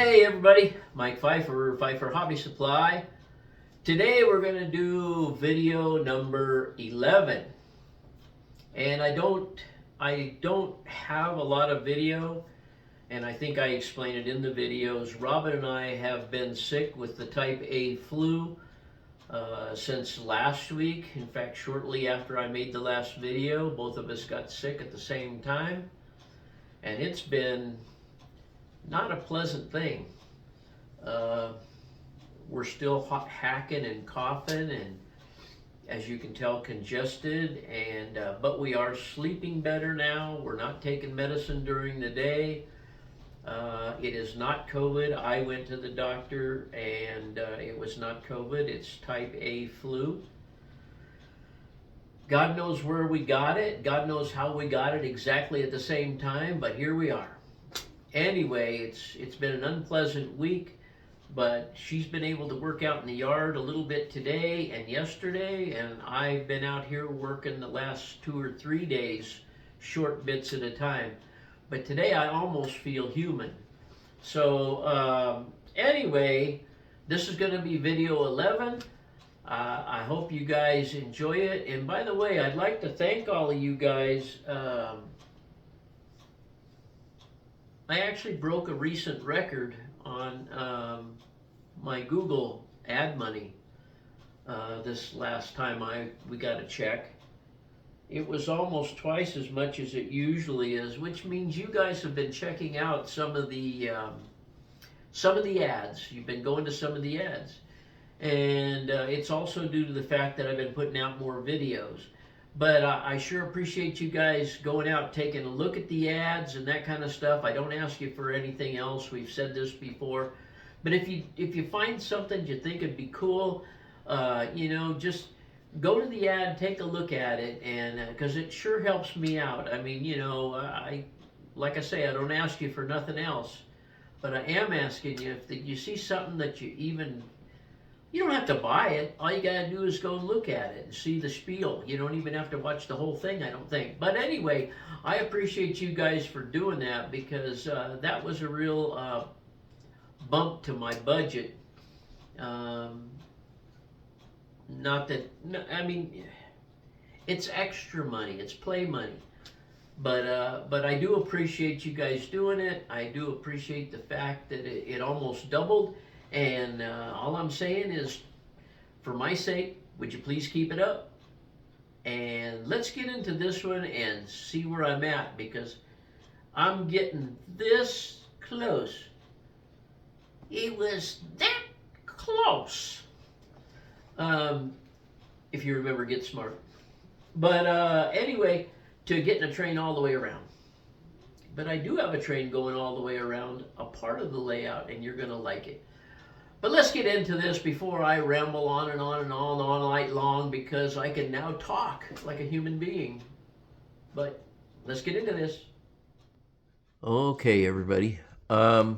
Hey everybody, Mike Fifer, Fifer Hobby Supply. Today we're going to do video number 11. And I don't have a lot of video, and I think I explained it in the videos. Robin and I have been sick with the type A flu since last week. In fact, shortly after I made the last video, both of us got sick at the same time. And it's been not a pleasant thing. We're still hacking and coughing, and as you can tell, congested. And but we are sleeping better now. We're not taking medicine during the day. It is not COVID. I went to the doctor, and it was not COVID. It's type A flu. God knows where we got it. God knows how we got it exactly at the same time. But here we are. Anyway, it's been an unpleasant week, but she's been able to work out in the yard a little bit today and yesterday, and I've been out here working the last 2 or 3 days, short bits at a time. But today I almost feel human. So anyway, this is going to be video 11. I hope you guys enjoy it. And by the way, I'd like to thank all of you guys. I actually broke a recent record on my Google ad money this last time we got a check. It was almost twice as much as it usually is, which means you guys have been checking out some of the ads. You've been going to some of the ads, and it's also due to the fact that I've been putting out more videos. But I sure appreciate you guys going out, taking a look at the ads and that kind of stuff. I don't ask you for anything else. We've said this before. But if you find something you think would be cool, just go to the ad, take a look at it, and because it sure helps me out. I mean, like I say, I don't ask you for nothing else. But I am asking you, if you see something that you don't have to buy it. All you gotta do is go look at it and see the spiel. You don't even have to watch the whole thing, I don't think. But anyway, I appreciate you guys for doing that, because that was a real bump to my budget. I mean, it's extra money, it's play money. But I do appreciate you guys doing it. I do appreciate the fact that it almost doubled. And all I'm saying is, for my sake, would you please keep it up? And let's get into this one and see where I'm at, because I'm getting this close. It was that close. If you remember Get Smart. But anyway, to getting a train all the way around. But I do have a train going all the way around a part of the layout, and you're going to like it. But let's get into this before I ramble on and on and on all night long, because I can now talk like a human being. But let's get into this. Okay, everybody. I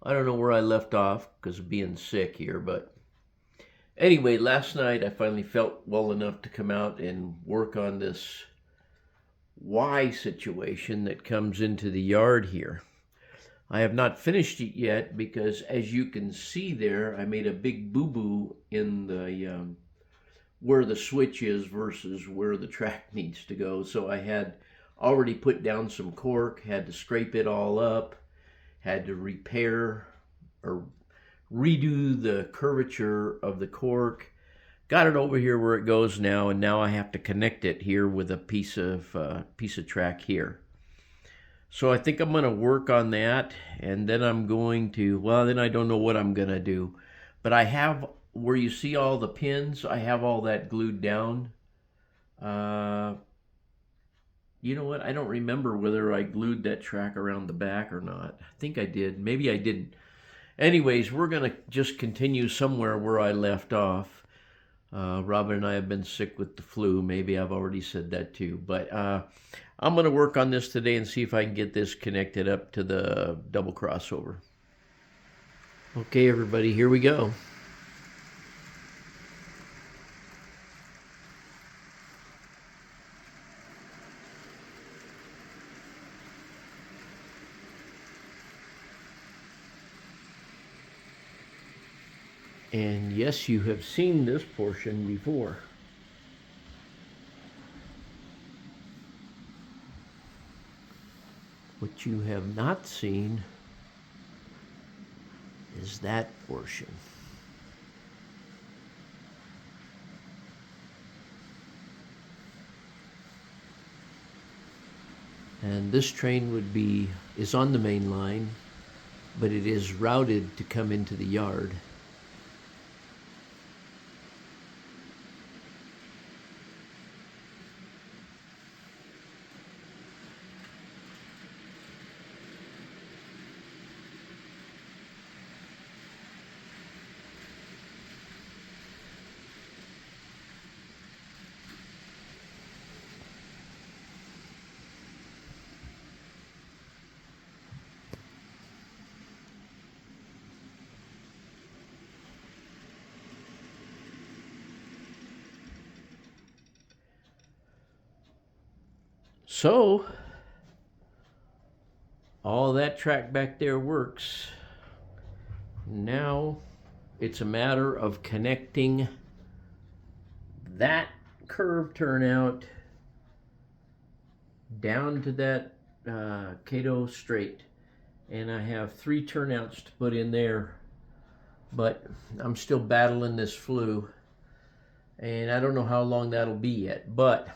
don't know where I left off because of being sick here, but anyway, last night I finally felt well enough to come out and work on this Y situation that comes into the yard here. I have not finished it yet because, as you can see there, I made a big boo-boo in the where the switch is versus where the track needs to go. So I had already put down some cork, had to scrape it all up, had to repair or redo the curvature of the cork. Got it over here where it goes now, and now I have to connect it here with a piece of track here. So I think I'm going to work on that, and then I'm going to, then I don't know what I'm going to do. But I have, where you see all the pins, I have all that glued down. You know what? I don't remember whether I glued that track around the back or not. I think I did. Maybe I didn't. Anyways, we're going to just continue somewhere where I left off. Robin and I have been sick with the flu. Maybe I've already said that too. But I'm going to work on this today and see if I can get this connected up to the double crossover. Okay, everybody, here we go. And yes, you have seen this portion before. What you have not seen is that portion. And this train is on the main line, but it is routed to come into the yard. So, all that track back there works. Now, it's a matter of connecting that curve turnout down to that Cato straight. And I have 3 turnouts to put in there, but I'm still battling this flu. And I don't know how long that'll be yet, but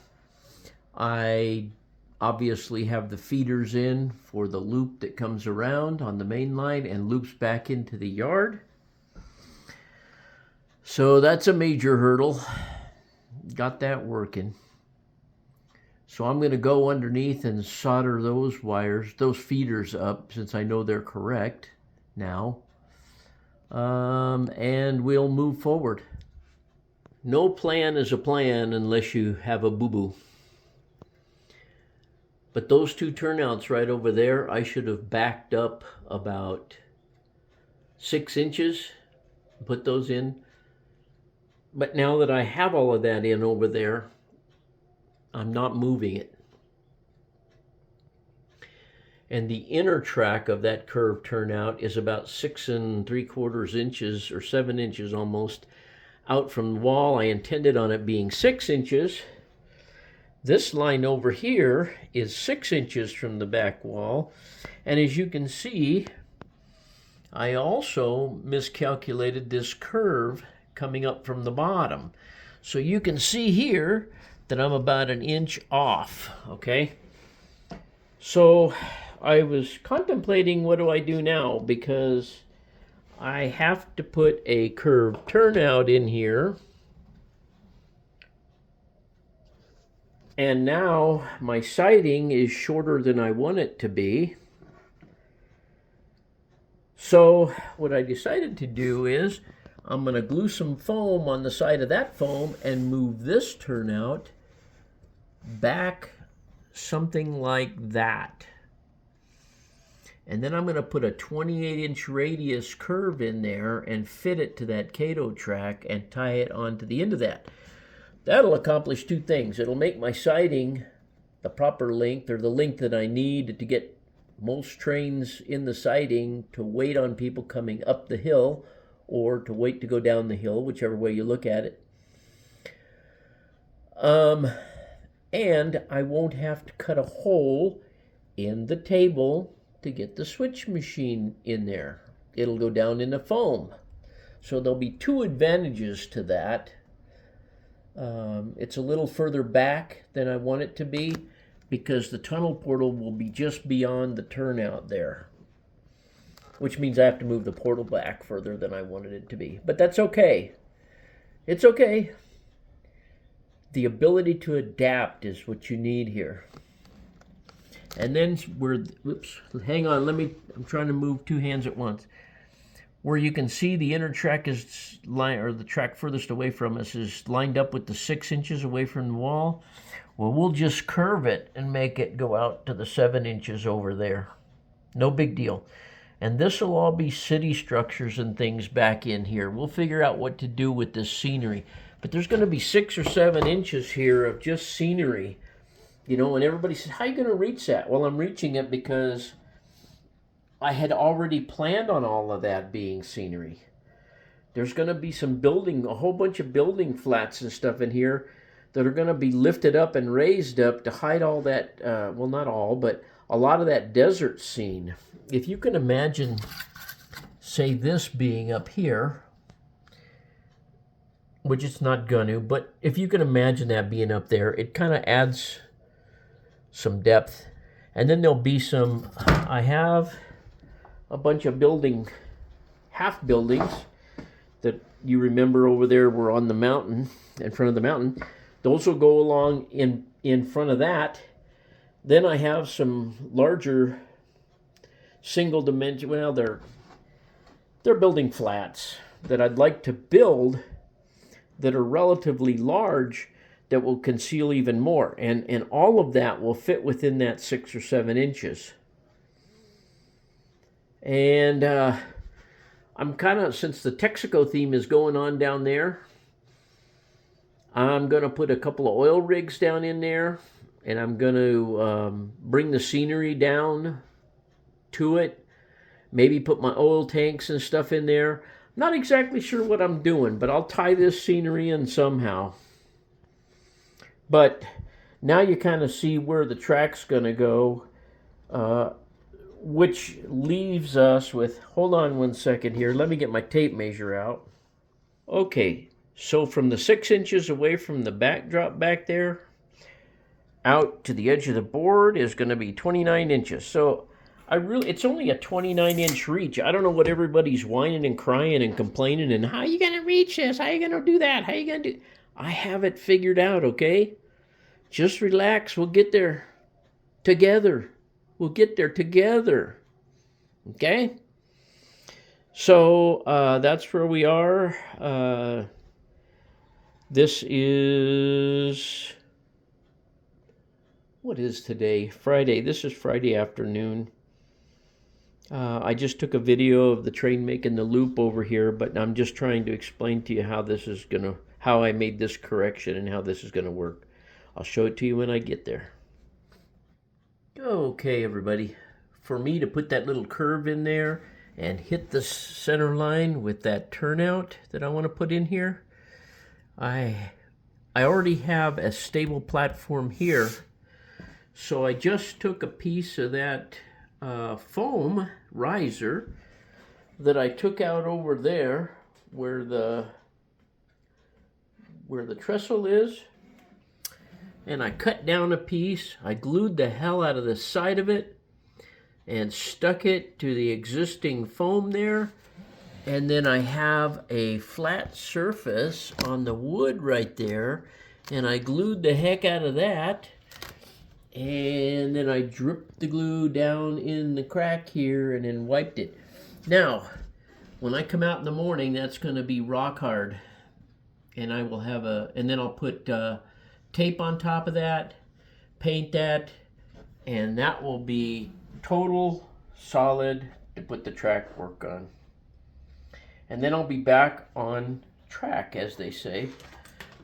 I obviously have the feeders in for the loop that comes around on the main line and loops back into the yard. So that's a major hurdle. Got that working. So I'm going to go underneath and solder those wires, those feeders up, since I know they're correct now. And we'll move forward. No plan is a plan unless you have a boo-boo. But those 2 turnouts right over there, I should have backed up about 6 inches, put those in. But now that I have all of that in over there, I'm not moving it. And the inner track of that curved turnout is about 6 3/4 inches or 7 inches almost out from the wall. I intended on it being 6 inches. This line over here is 6 inches from the back wall. And as you can see, I also miscalculated this curve coming up from the bottom. So you can see here that I'm about 1 inch off, okay? So I was contemplating, what do I do now? Because I have to put a curved turnout in here. And now my siding is shorter than I want it to be. So what I decided to do is I'm going to glue some foam on the side of that foam and move this turnout back something like that. And then I'm going to put a 28-inch radius curve in there and fit it to that Cato track and tie it onto the end of that. That'll accomplish 2 things. It'll make my siding the proper length, or the length that I need to get most trains in the siding to wait on people coming up the hill or to wait to go down the hill, whichever way you look at it. And I won't have to cut a hole in the table to get the switch machine in there. It'll go down in the foam. So there'll be 2 advantages to that. It's a little further back than I want it to be because the tunnel portal will be just beyond the turnout there, which means I have to move the portal back further than I wanted it to be. But that's okay. It's okay. The ability to adapt is what you need here. And then hang on, I'm trying to move 2 hands at once. Where you can see the inner track is the track furthest away from us is lined up with the 6 inches away from the wall. Well, we'll just curve it and make it go out to the 7 inches over there. No big deal. And this will all be city structures and things back in here. We'll figure out what to do with this scenery. But there's going to be 6 or 7 inches here of just scenery. You know, and everybody says, how are you going to reach that? Well, I'm reaching it because I had already planned on all of that being scenery. there's going to be some building, a whole bunch of building flats and stuff in here that are going to be lifted up and raised up to hide all that, well, not all, but a lot of that desert scene. If you can imagine, say, this being up here, which it's not gonna, but if you can imagine that being up there, it kind of adds some depth. And then there'll be some, I have a bunch of half buildings that you remember over there were on the mountain, in front of the mountain. Those will go along in front of that. Then I have some larger single dimension, well, they're building flats that I'd like to build that are relatively large that will conceal even more. And all of that will fit within that 6 or 7 inches. And I'm kind of, since the Texaco theme is going on down there, I'm going to put a couple of oil rigs down in there, and I'm going to bring the scenery down to it. Maybe put my oil tanks and stuff in there. Not exactly sure what I'm doing, but I'll tie this scenery in somehow. But now you kind of see where the track's going to go, which leaves us with, hold on one second here, let me get my tape measure out. Okay, so from the 6 inches away from the backdrop back there, out to the edge of the board is going to be 29 inches. So it's only a 29-inch reach. I don't know what everybody's whining and crying and complaining and how are you going to reach this? How are you going to do that? How are you going to do? I have it figured out, okay? Just relax. We'll get there together. We'll get there together. Okay? So that's where we are. This is, what is today? Friday. This is Friday afternoon. I just took a video of the train making the loop over here, but I'm just trying to explain to you how I made this correction and how this is gonna work. I'll show it to you when I get there. Okay, everybody. For me to put that little curve in there and hit the center line with that turnout that I want to put in here, I already have a stable platform here, so I just took a piece of that foam riser that I took out over there where the trestle is, and I cut down a piece. I glued the hell out of the side of it and stuck it to the existing foam there, and then I have a flat surface on the wood right there, and I glued the heck out of that. And then I dripped the glue down in the crack here and then wiped it. Now, when I come out in the morning, that's going to be rock hard. And I will have and then I'll put tape on top of that, paint that, and that will be total solid to put the track work on. And then I'll be back on track, as they say.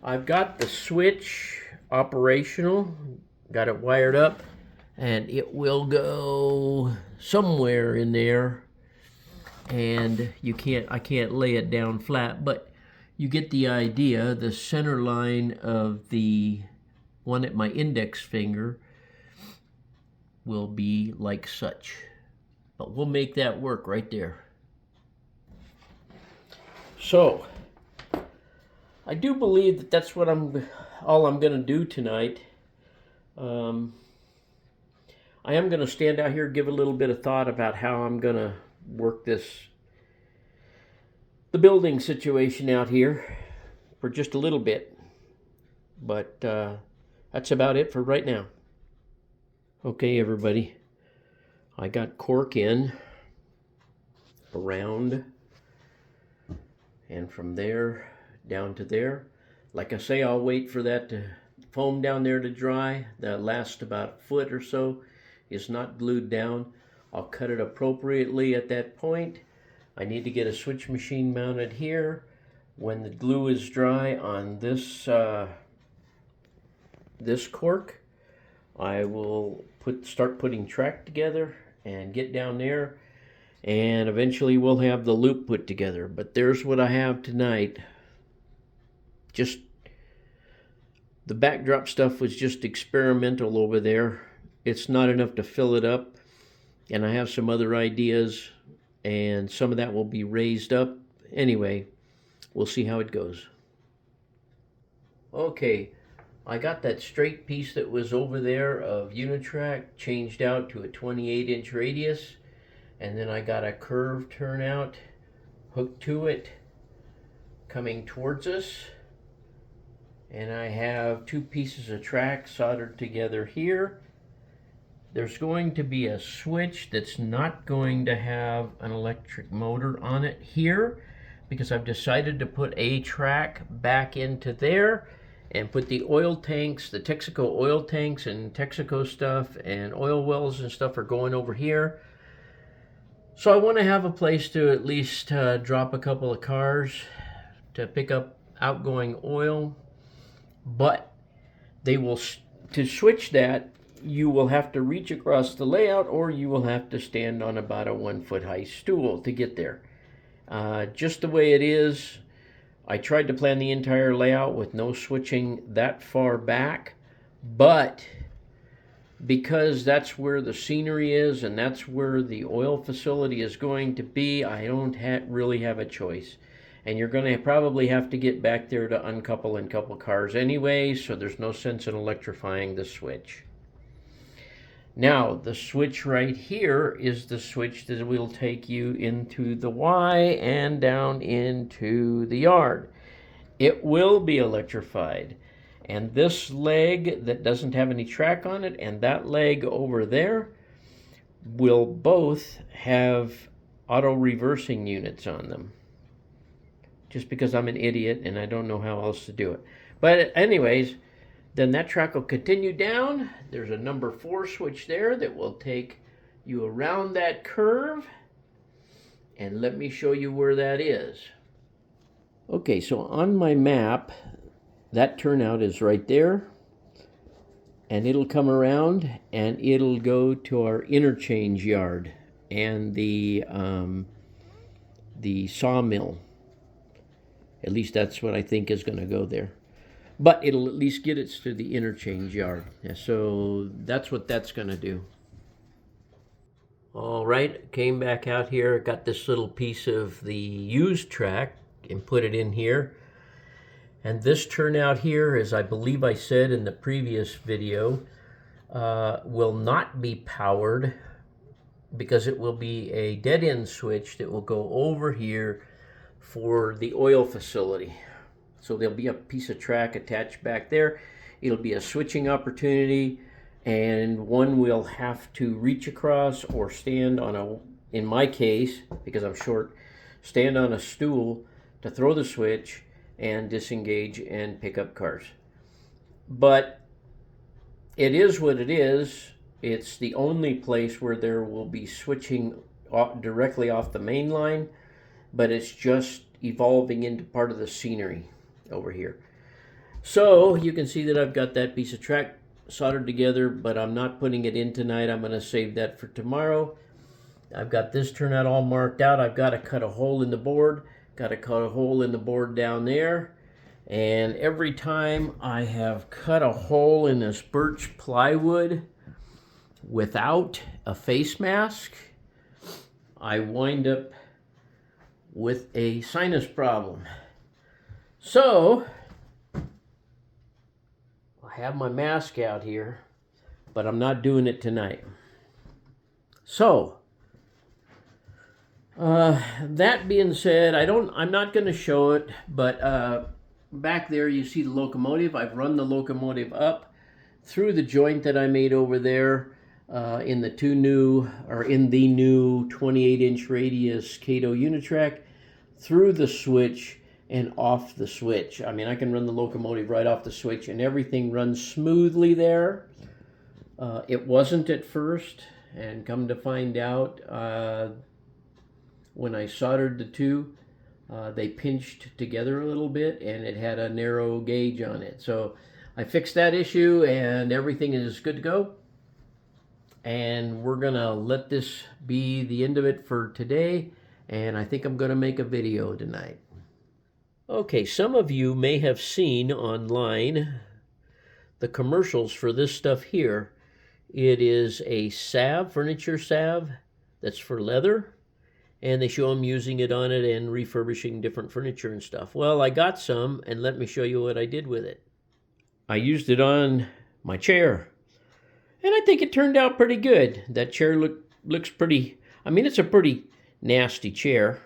I've got the switch operational. Got it wired up, and it will go somewhere in there, and I can't lay it down flat, but you get the idea. The center line of the one at my index finger will be like such, but we'll make that work right there. So I do believe that that's what all I'm going to do tonight. I am going to stand out here, give a little bit of thought about how I'm going to work the building situation out here for just a little bit. But that's about it for right now. Okay, everybody. I got cork in around, and from there down to there. Like I say, I'll wait for that foam down there to dry. That lasts about a foot or so. It's not glued down. I'll cut it appropriately at that point. I need to get a switch machine mounted here. When the glue is dry on this this cork, I will start putting track together and get down there and eventually we'll have the loop put together. But there's what I have tonight. Just the backdrop stuff was just experimental over there. It's not enough to fill it up, and I have some other ideas, and some of that will be raised up. Anyway, we'll see how it goes. Okay, I got that straight piece that was over there of Unitrack changed out to a 28-inch radius, and then I got a curved turnout hooked to it coming towards us, and I have 2 pieces of track soldered together here. There's going to be a switch that's not going to have an electric motor on it here, because I've decided to put a track back into there and put the oil tanks, the Texaco oil tanks and Texaco stuff and oil wells and stuff are going over here. So I want to have a place to at least drop a couple of cars to pick up outgoing oil. But they will, to switch that, you will have to reach across the layout, or you will have to stand on about a 1-foot high stool to get there. Just the way it is, I tried to plan the entire layout with no switching that far back, but because that's where the scenery is and that's where the oil facility is going to be, I don't really have a choice. And you're going to probably have to get back there to uncouple and couple cars anyway, so there's no sense in electrifying the switch. Now, the switch right here is the switch that will take you into the Y and down into the yard. It will be electrified. And this leg that doesn't have any track on it and that leg over there will both have auto reversing units on them. Just because I'm an idiot and I don't know how else to do it. But anyways, then that track will continue down. There's a number 4 switch there that will take you around that curve. And let me show you where that is. Okay, so on my map, that turnout is right there. And it'll come around and it'll go to our interchange yard and the sawmill. At least that's what I think is going to go there. But it'll at least get us to the interchange yard. Yeah, so that's what that's going to do. All right, came back out here, got this little piece of the used track and put it in here. And this turnout here, as I believe I said in the previous video, will not be powered because it will be a dead-end switch that will go over here for the oil facility. So there'll be a piece of track attached back there. It'll be a switching opportunity, and one will have to reach across or stand on a, in my case, because I'm short, stand on a stool to throw the switch and disengage and pick up cars. But it is what it is. It's the only place where there will be switching directly off the main line, but it's just evolving into part of the scenery over here. So you can see that I've got that piece of track soldered together, but I'm not putting it in tonight. I'm going to save that for tomorrow. I've got this turnout all marked out. I've got to cut a hole in the board. Got to cut a hole in the board down there. And every time I have cut a hole in this birch plywood without a face mask, I wind up with a sinus problem. So I have my mask out here, but I'm not doing it tonight. So that being said, I'm not going to show it, but back there you see the locomotive. I've run the locomotive up through the joint that I made over there in the new 28-inch radius Cato Unitrack, through the switch and off the switch. I mean, I can run the locomotive right off the switch and everything runs smoothly there. It wasn't at first, and come to find out, when I soldered the two, they pinched together a little bit and it had a narrow gauge on it. So I fixed that issue and everything is good to go. and we're gonna let this be the end of it for today, and I think I'm gonna make a video tonight. Okay, some of you may have seen online the commercials for this stuff here. It is a salve, furniture salve, that's for leather, and they show them using it on it and refurbishing different furniture and stuff. Well, I got some, and let me show you what I did with it. I used it on my chair, and I think it turned out pretty good. That chair looks pretty, I mean, it's a pretty nasty chair.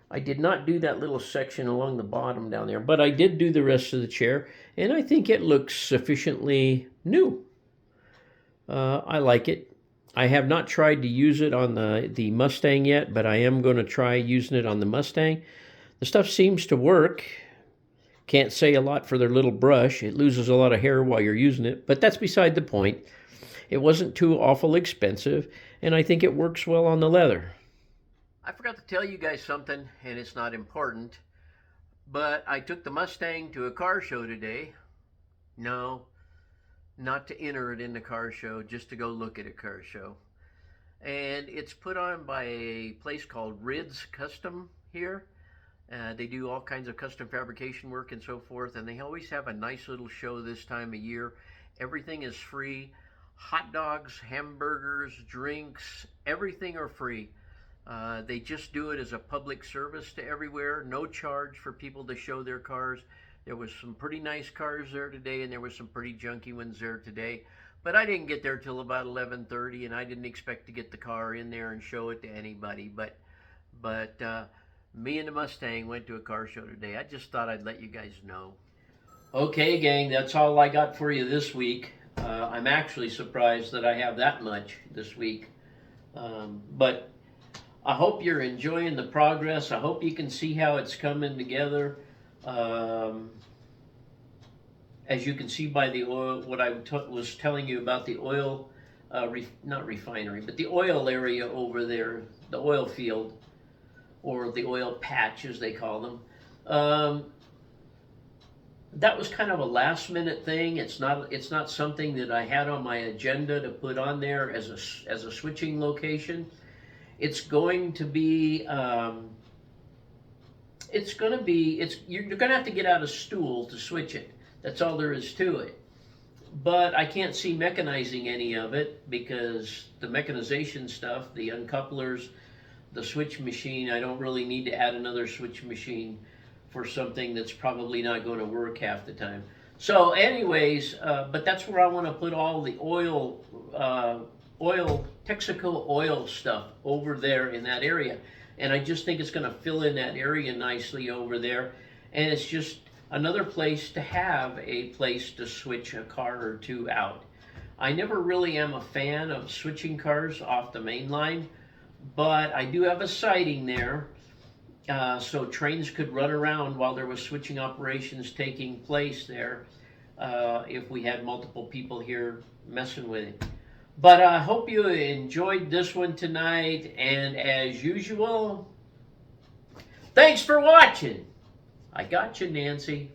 I did not do that little section along the bottom down there, but I did do the rest of the chair, and I think it looks sufficiently new. I like it. I have not tried to use it on the Mustang yet, but I am going to try using it on the Mustang. The stuff seems to work. Can't say a lot for their little brush. It loses a lot of hair while you're using it, but that's beside the point. It wasn't too awful expensive, and I think it works well on the leather. I forgot to tell you guys something, and it's not important, but I took the Mustang to a car show today. No, not to enter it in the car show, just to go look at a car show. And it's put on by a place called Rid's Custom here. They do all kinds of custom fabrication work and so forth, and they always have a nice little show this time of year. Everything is free. Hot dogs, hamburgers, drinks, everything are free. They just do it as a public service to everywhere. No charge for people to show their cars. There was some pretty nice cars there today, and there was some pretty junky ones there today. But I didn't get there till about 11:30, and I didn't expect to get the car in there and show it to anybody. But me and the Mustang went to a car show today. I just thought I'd let you guys know. Okay, gang, that's all I got for you this week. I'm actually surprised that I have that much this week. But I hope you're enjoying the progress. I hope you can see how it's coming together. As you can see by the oil, what I was telling you about the oil, not refinery, but the oil area over there, the oil field, or the oil patch as they call them. That was kind of a last minute thing. It's not something that I had on my agenda to put on there as a switching location. It's going to be you're going to have to get out a stool to switch it. That's all there is to it. But I can't see mechanizing any of it because the mechanization stuff, the uncouplers, the switch machine, I don't really need to add another switch machine for something that's probably not going to work half the time. So anyways, but that's where I want to put all the Texaco oil stuff over there in that area. And I just think it's going to fill in that area nicely over there. And it's just another place to have a place to switch a car or two out. I never really am a fan of switching cars off the main line, but I do have a siding there. So trains could run around while there was switching operations taking place there if we had multiple people here messing with it. But I hope you enjoyed this one tonight, and as usual, thanks for watching. I got you, Nancy.